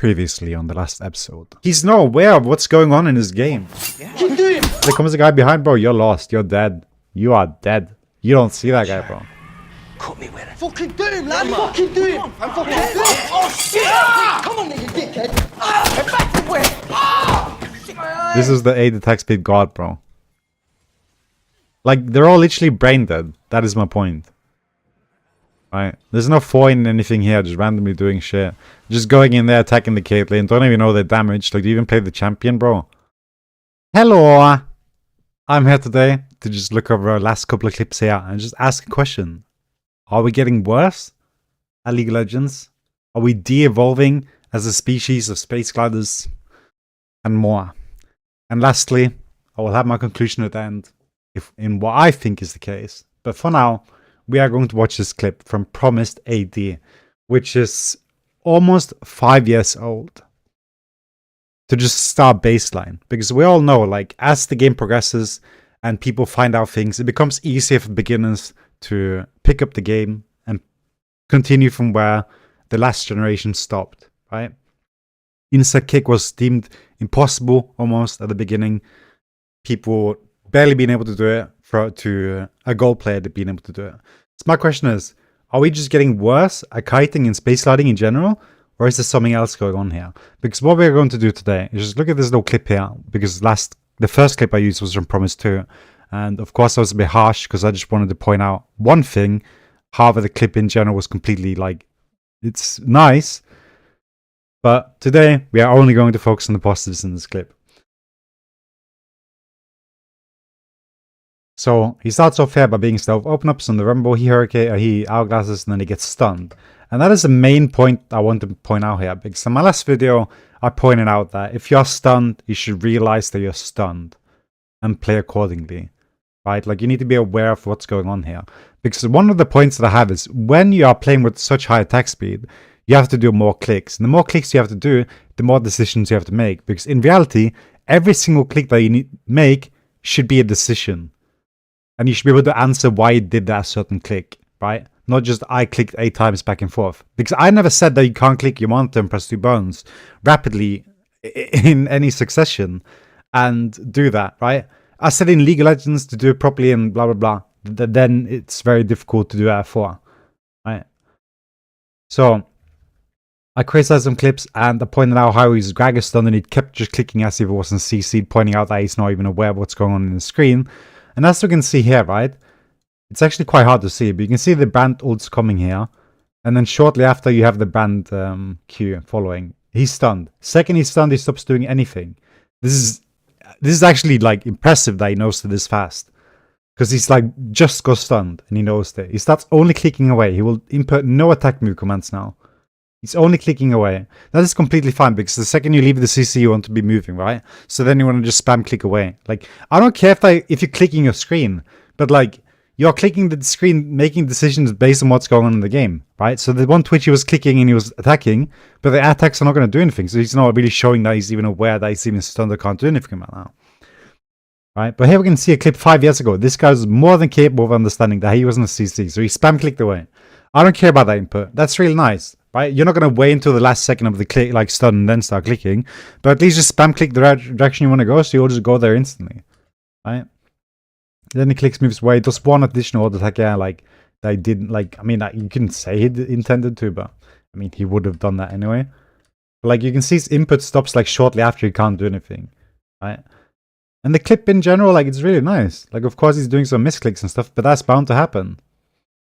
Previously on the last episode. He's not aware of what's going on in his game. There comes a guy behind, bro. You're lost. You're dead. You are dead. You don't see that guy, bro. Cut me with it. Fucking do him, lad! Fucking do him! Fucking do him! Oh shit! Come on, then, you dickhead! Get back from where? This is the aid attack speed god, bro. Like, they're all literally brain dead. That is my point. Right? There's no point in anything here, just randomly doing shit. Just going in there, attacking the Caitlyn. Don't even know they're damaged. Like, do you even play the champion, bro? Hello! I'm here today to just look over our last couple of clips here and just ask a question. Are we getting worse at League of Legends? Are we de-evolving as a species of space gliders? And more. And lastly, I will have my conclusion at the end in what I think is the case. But for now, we are going to watch this clip from Promised AD, which is almost 5 years old. To just start baseline. Because we all know, like, as the game progresses and people find out things, it becomes easier for beginners to pick up the game and continue from where the last generation stopped, right? Inside kick was deemed impossible almost at the beginning. People barely being able to do it to a gold player being able to do it. So my question is, are we just getting worse at kiting and space sliding in general? Or is there something else going on here? Because what we're going to do today is just look at this little clip here. Because the first clip I used was from Promise 2. And of course I was a bit harsh because I just wanted to point out one thing. However, the clip in general was completely like, it's nice. But today we are only going to focus on the positives in this clip. So he starts off here by being stealth, open ups on the rumble, he hourglasses, and then he gets stunned. And that is the main point I want to point out here. Because in my last video, I pointed out that if you're stunned, you should realize that you're stunned and play accordingly. Right? Like, you need to be aware of what's going on here. Because one of the points that I have is when you are playing with such high attack speed, you have to do more clicks. And the more clicks you have to do, the more decisions you have to make. Because in reality, every single click that you make should be a decision. And you should be able to answer why you did that certain click, right? Not just I clicked 8 times back and forth. Because I never said that you can't click your monitor and press 2 buttons rapidly in any succession and do that, right? I said in League of Legends to do it properly and blah, blah, blah. Then it's very difficult to do that for, right? So I criticized some clips and I pointed out how he's Greg stunned and he kept just clicking as if it wasn't CC'd, pointing out that he's not even aware of what's going on in the screen. And as we can see here, right, it's actually quite hard to see, but you can see the brand ults coming here. And then shortly after, you have the brand Q following. He's stunned. Second he's stunned, he stops doing anything. This is actually, like, impressive that he knows it this fast. Because he's, like, just got stunned, and he knows that. He starts only clicking away. He will input no attack move commands now. He's only clicking away. That is completely fine, because the second you leave the CC, you want to be moving, right? So then you want to just spam click away. Like, I don't care if you're clicking your screen, but, like, you're clicking the screen, making decisions based on what's going on in the game, right? So the one Twitch he was clicking and he was attacking, but the attacks are not going to do anything. So he's not really showing that he's even aware that he's even stunned or can't do anything right now. Right? But here we can see a clip 5 years ago. This guy's more than capable of understanding that he wasn't a CC. So he spam clicked away. I don't care about that input. That's really nice. Right? You're not going to wait until the last second of the click, like stun and then start clicking. But at least just spam click the direction you want to go, so you'll just go there instantly. Right? Then he clicks, moves away. Does one additional auto attack, yeah, like, that he didn't, like, I mean, you couldn't say he intended to, but, I mean, he would have done that anyway. But, like, you can see his input stops, like, shortly after he can't do anything. Right? And the clip in general, like, it's really nice. Like, of course, he's doing some misclicks and stuff, but that's bound to happen.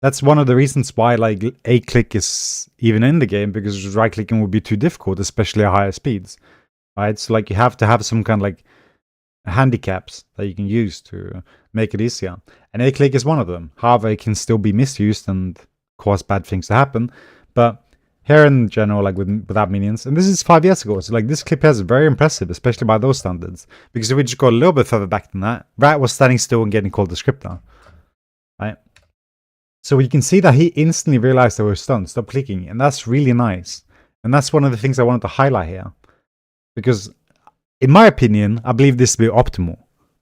That's one of the reasons why, like, a click is even in the game, because right clicking would be too difficult, especially at higher speeds, right? So, like, you have to have some kind of, like, handicaps that you can use to make it easier. And a click is one of them. However, it can still be misused and cause bad things to happen. But here in general, like, without minions, and this is 5 years ago, so, like, this clip here is very impressive, especially by those standards. Because if we just go a little bit further back than that, Rat was standing still and getting called the scripter, right? So you can see that he instantly realized they were stunned, stopped clicking, and that's really nice. And that's one of the things I wanted to highlight here. Because, in my opinion, I believe this to be optimal,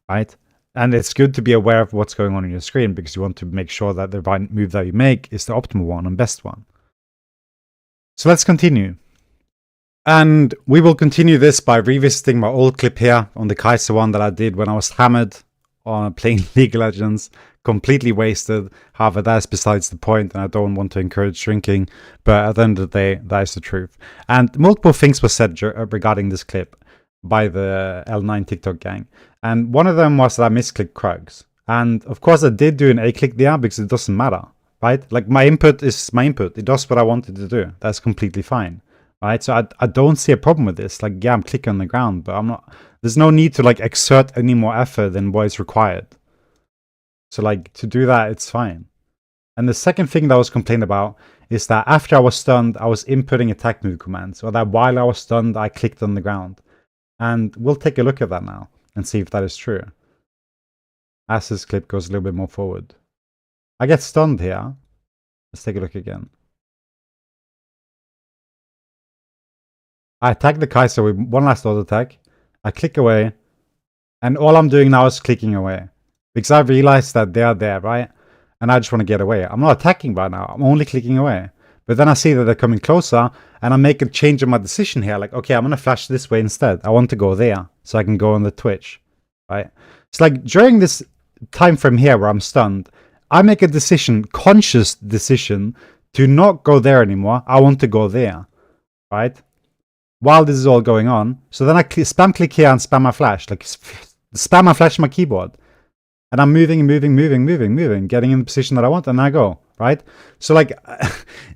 right? And it's good to be aware of what's going on your screen, because you want to make sure that the right move that you make is the optimal one and best one. So let's continue. And we will continue this by revisiting my old clip here on the Kaiser one that I did when I was hammered on playing League of Legends. Completely wasted. However, that's besides the point, and I don't want to encourage drinking. But at the end of the day, that is the truth. And multiple things were said regarding this clip by the L9 TikTok gang. And one of them was that I misclicked Krugs. And of course, I did do an A-click there because it doesn't matter, right? Like, my input is my input. It does what I wanted to do. That's completely fine. Right, so I don't see a problem with this. Like, yeah, I'm clicking on the ground, but I'm not. There's no need to like exert any more effort than what is required. So like to do that, it's fine. And the second thing that was complained about is that after I was stunned, I was inputting attack move commands, or that while I was stunned, I clicked on the ground. And we'll take a look at that now and see if that is true. As this clip goes a little bit more forward, I get stunned here. Let's take a look again. I attack the Kaiser with one last auto attack. I click away. And all I'm doing now is clicking away. Because I realized that they are there, right? And I just want to get away. I'm not attacking right now. I'm only clicking away. But then I see that they're coming closer. And I make a change in my decision here. Like, okay, I'm going to flash this way instead. I want to go there. So I can go on the Twitch. Right? It's like during this time frame here where I'm stunned, I make a decision, conscious decision, to not go there anymore. I want to go there. Right? While this is all going on. So then I spam click here and spam my flash. Like, spam my flash on my keyboard. And I'm moving, getting in the position that I want, and I go, right? So like,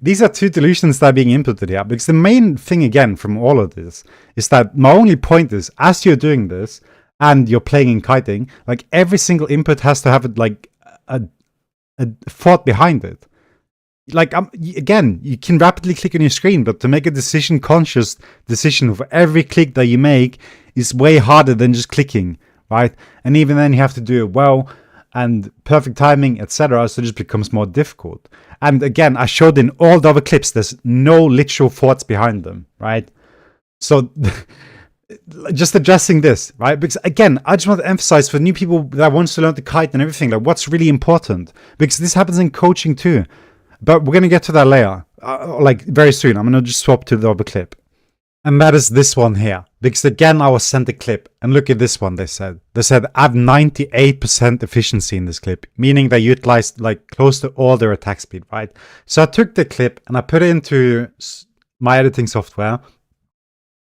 these are two delusions that are being inputted here. Because the main thing, again, from all of this, is that my only point is, as you're doing this, and you're playing in kiting, like, every single input has to have, like, a thought behind it. Like, again, you can rapidly click on your screen, but to make a conscious decision for every click that you make is way harder than just clicking, right? And even then you have to do it well and perfect timing, etc. So it just becomes more difficult. And again, I showed in all the other clips, there's no literal thoughts behind them, right? So just addressing this, right? Because again, I just want to emphasize for new people that wants to learn to kite and everything, like what's really important, because this happens in coaching too. But we're going to get to that later, like very soon. I'm going to just swap to the other clip. And that is this one here. Because again, I was sent a clip. And look at this one, they said. They said, I have 98% efficiency in this clip. Meaning they utilized like close to all their attack speed, right? So I took the clip and I put it into my editing software.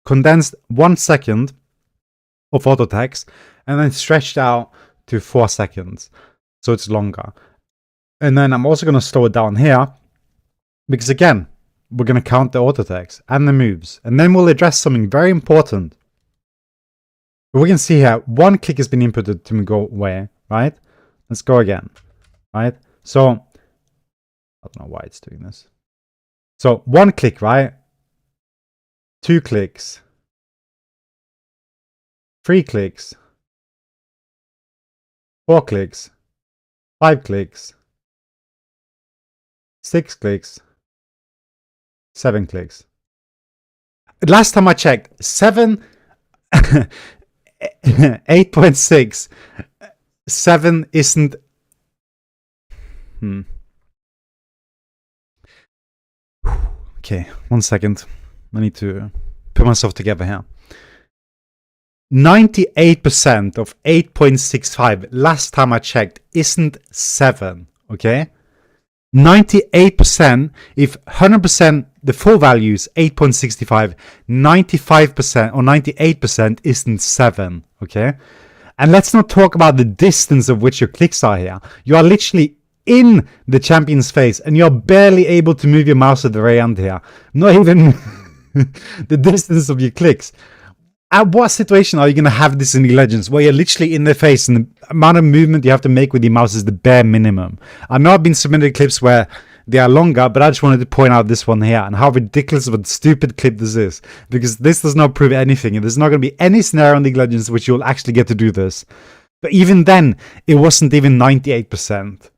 Condensed 1 second of auto attacks. And then stretched out to 4 seconds. So it's longer. And then I'm also going to slow it down here, because again, we're going to count the auto attacks and the moves. And then we'll address something very important. We can see here, one click has been inputted to go away, right? Let's go again, right? So, I don't know why it's doing this. So, one click, right? 2 clicks. 3 clicks. 4 clicks. 5 clicks. 6 clicks, 7 clicks. Last time I checked, 8.6. 7 isn't. Okay, 1 second. I need to put myself together here. 98% of 8.65, last time I checked, isn't 7, okay? 98%, if 100% the full value is 8.65, 95% or 98% isn't 7, okay? And let's not talk about the distance of which your clicks are here. You are literally in the champion's face and you're barely able to move your mouse at the very end here. Not even the distance of your clicks. At what situation are you going to have this in the Legends where you're literally in their face and the amount of movement you have to make with your mouse is the bare minimum? I know I've been submitted clips where they are longer, but I just wanted to point out this one here and how ridiculous of a stupid clip this is, because this does not prove anything and there's not going to be any scenario in League of Legends which you'll actually get to do this. But even then, it wasn't even 98%,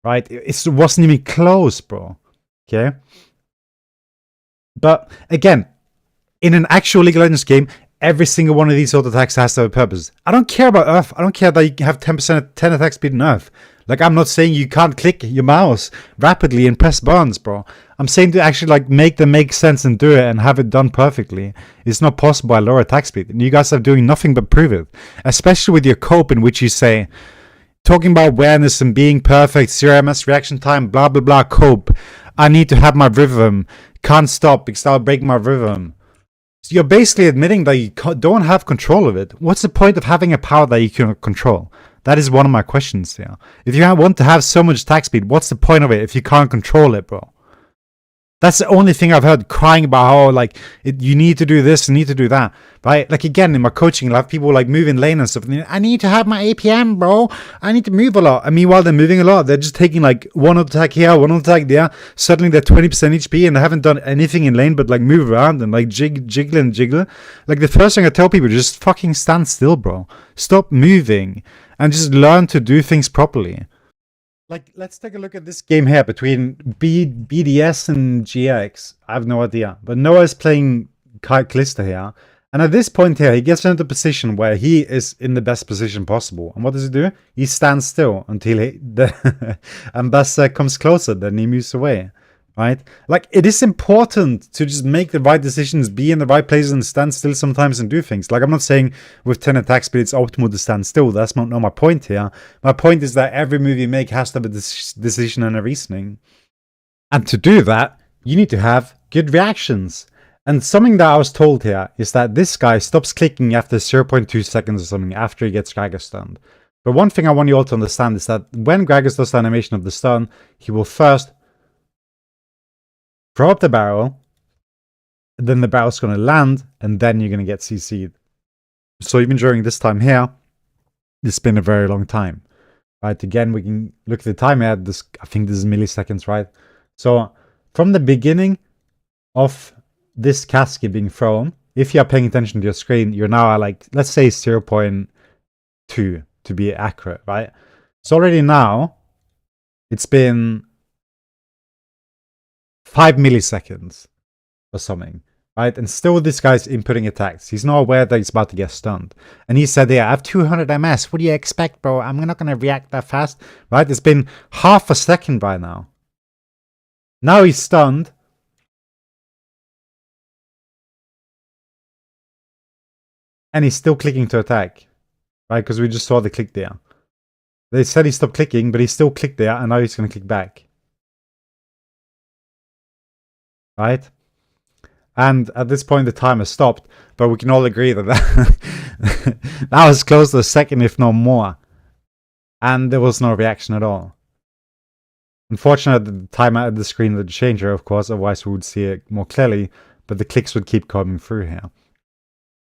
right? It wasn't even close, bro. Okay? But again, in an actual League of Legends game, every single one of these auto attacks has to have a purpose. I don't care about Earth. I don't care that you have 10 attack speed in Earth. Like, I'm not saying you can't click your mouse rapidly and press buttons, bro. I'm saying to actually like make them make sense and do it and have it done perfectly. It's not possible at lower attack speed. And you guys are doing nothing but prove it. Especially with your cope, in which you say, talking about awareness and being perfect, 0 ms reaction time, blah blah blah, cope. I need to have my rhythm. Can't stop because I'll break my rhythm. So you're basically admitting that you don't have control of it. What's the point of having a power that you cannot control? That is one of my questions here. If you want to have so much attack speed, what's the point of it if you can't control it, bro? That's the only thing I've heard crying about how like you need to do this, you need to do that, right? Like again, in my coaching, I have people like moving lane and stuff. And I need to have my APM, bro. I need to move a lot. And meanwhile, they're moving a lot. They're just taking like one attack here, one attack there. Suddenly they're 20% HP and they haven't done anything in lane but like move around and like jiggle and jiggle. Like the first thing I tell people, just fucking stand still, bro. Stop moving and just learn to do things properly. Like, let's take a look at this game here between BDS and GX. I have no idea. But Noah is playing Calista here. And at this point here, he gets into a position where he is in the best position possible. And what does he do? He stands still until the ambassador comes closer. Then he moves away. Right? Like, it is important to just make the right decisions, be in the right places and stand still sometimes and do things. Like, I'm not saying with 10 attack speed it's optimal to stand still. That's not my point here. My point is that every move you make has to have a decision and a reasoning. And to do that, you need to have good reactions. And something that I was told here is that this guy stops clicking after 0.2 seconds or something after he gets Gragas stunned. But one thing I want you all to understand is that when Gragas does the animation of the stun, he will first throw up the barrel, then the barrel's going to land, and then you're going to get CC'd. So even during this time here, it's been a very long time. Right, again, we can look at the time here. I think this is milliseconds, right? So from the beginning of this casket being thrown, if you're paying attention to your screen, you're now at like, let's say 0.2 to be accurate, right? So already now, it's been 5 milliseconds or something, right? And still this guy's inputting attacks. He's not aware that he's about to get stunned. And he said, yeah, I have 200 MS. What do you expect, bro? I'm not going to react that fast, right? It's been half a second by now. Now he's stunned. And he's still clicking to attack, right? Because we just saw the click there. They said he stopped clicking, but he still clicked there. And now he's going to click back. Right? And at this point the timer stopped, but we can all agree that that was close to a second, if not more. And there was no reaction at all. Unfortunately, the timer at the screen would change here, of course, otherwise we would see it more clearly, but the clicks would keep coming through here.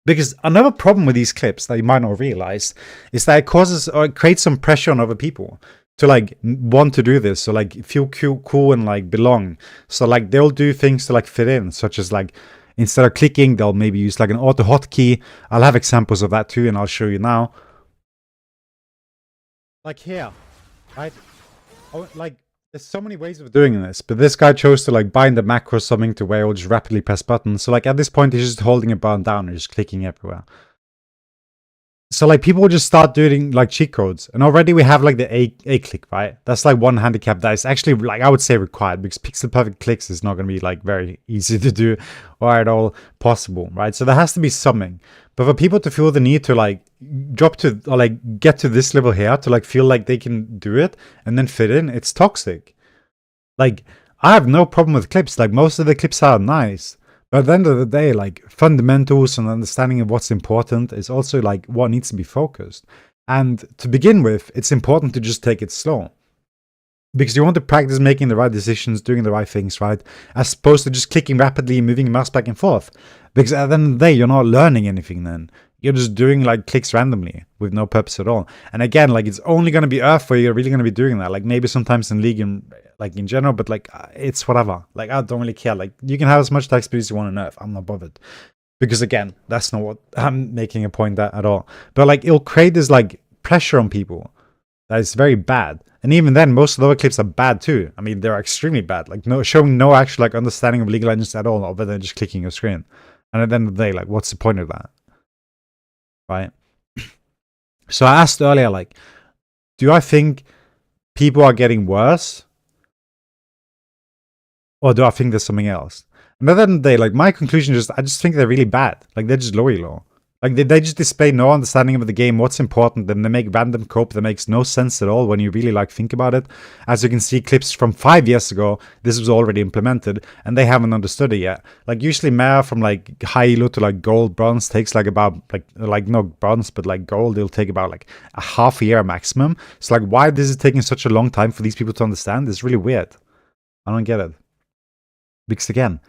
Because another problem with these clips that you might not realize is that it causes or it creates some pressure on other people to like want to do this, so like feel cool and like belong. So like they'll do things to like fit in, such as like instead of clicking, they'll maybe use like an auto hotkey. I'll have examples of that too, and I'll show you now. Like here, right? Oh, like there's so many ways of doing this, but this guy chose to like bind the macro or something to where he'll just rapidly press buttons. So like at this point, he's just holding a button down and just clicking everywhere. So like people will just start doing like cheat codes, and already we have like the A click, right? That's like one handicap that is actually like I would say required, because pixel perfect clicks is not going to be like very easy to do or at all possible, right? So there has to be something. But for people to feel the need to like drop to or like get to this level here to like feel like they can do it and then fit in, it's toxic. Like I have no problem with clips. Like most of the clips are nice. But at the end of the day, like fundamentals and understanding of what's important is also like what needs to be focused. And to begin with, it's important to just take it slow. Because you want to practice making the right decisions, doing the right things, right? As opposed to just clicking rapidly and moving your mouse back and forth. Because at the end of the day, you're not learning anything then. You're just doing like clicks randomly with no purpose at all. And again, like it's only going to be Earth where you're really going to be doing that. Like maybe sometimes in League and like in general, but like it's whatever. Like I don't really care. Like you can have as much attack speed as you want on Earth. I'm not bothered. Because again, that's not what I'm making a point at all. But like it'll create this like pressure on people that is very bad. And even then, most of the other clips are bad too. I mean, they're extremely bad. Like showing no actual like understanding of League of Legends at all, other than just clicking your screen. And at the end of the day, like what's the point of that? Right? So I asked earlier, like, do I think people are getting worse Or do I think there's something else? And at the end of the day, like, my conclusion is I just think they're really bad. Like, they're just low. Like, they just display no understanding of the game, what's important, and they make random cope that makes no sense at all when you really, like, think about it. As you can see, clips from 5 years ago, this was already implemented, and they haven't understood it yet. Like, usually Mare from, like, high elo to, like, gold, bronze takes, like, about, like no bronze, but, like, gold, it'll take about, like, a half a year maximum. So, like, why this is taking such a long time for these people to understand is really weird. I don't get it. Because, again,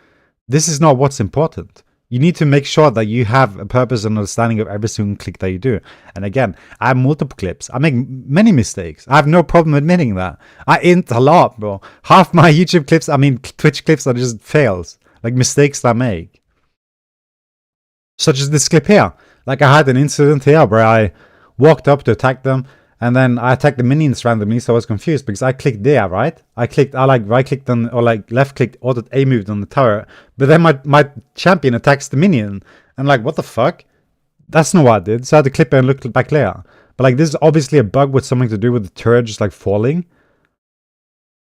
this is not what's important. You need to make sure that you have a purpose and understanding of every single click that you do. And again, I have multiple clips. I make many mistakes. I have no problem admitting that. I int a lot, bro. Half my YouTube clips, I mean Twitch clips, are just fails. Like mistakes that I make. Such as this clip here. Like I had an incident here where I walked up to attack them. And then I attacked the minions randomly, so I was confused because I clicked there, right? I like right clicked on, or like left clicked, or A moved on the tower. But then my champion attacks the minion. And like, what the fuck? That's not what I did. So I had to clip it and look back later. But like, this is obviously a bug with something to do with the turret just like falling.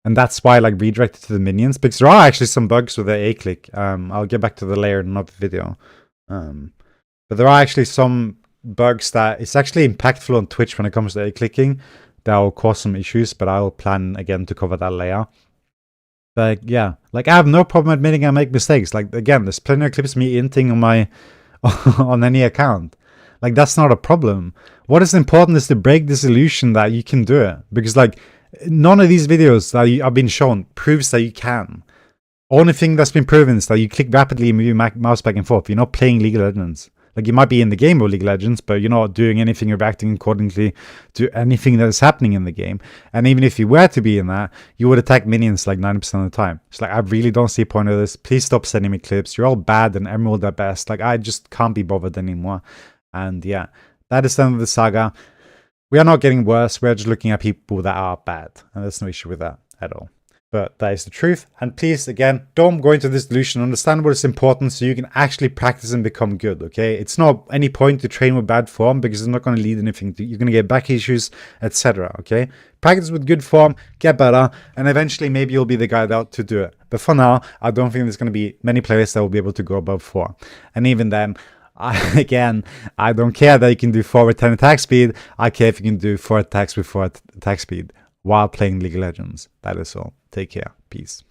And that's why I like redirected to the minions. Because there are actually some bugs with the A click. I'll get back to the layer in another video. But there are actually some bugs that it's actually impactful on Twitch when it comes to A clicking that will cause some issues, but I'll plan again to cover that later. But yeah, like I have no problem admitting I make mistakes. Like again, there's plenty of clips of me inting on my on any account. Like that's not a problem. What is important is to break this illusion that you can do it, because like none of these videos that have been shown proves that you can. Only thing that's been proven is that you click rapidly and move your mouse back and forth. You're not playing League of Legends. Like you might be in the game of League of Legends, but you're not doing anything or reacting accordingly to anything that is happening in the game. And even if you were to be in that, you would attack minions like 90% of the time. It's like, I really don't see a point of this. Please stop sending me clips. You're all bad and Emerald at best. Like, I just can't be bothered anymore. And yeah, that is the end of the saga. We are not getting worse. We're just looking at people that are bad. And there's no issue with that at all. But that is the truth. And please, again, don't go into this delusion. Understand what is important so you can actually practice and become good, okay? It's not any point to train with bad form because it's not going to lead anything. You're going to get back issues, etc., okay? Practice with good form, get better, and eventually maybe you'll be the guy out to do it. But for now, I don't think there's going to be many players that will be able to go above 4. And even then, I don't care that you can do 4 with 10 attack speed. I care if you can do 4 attacks with 4 attack speed while playing League of Legends. That is all. Take care. Peace.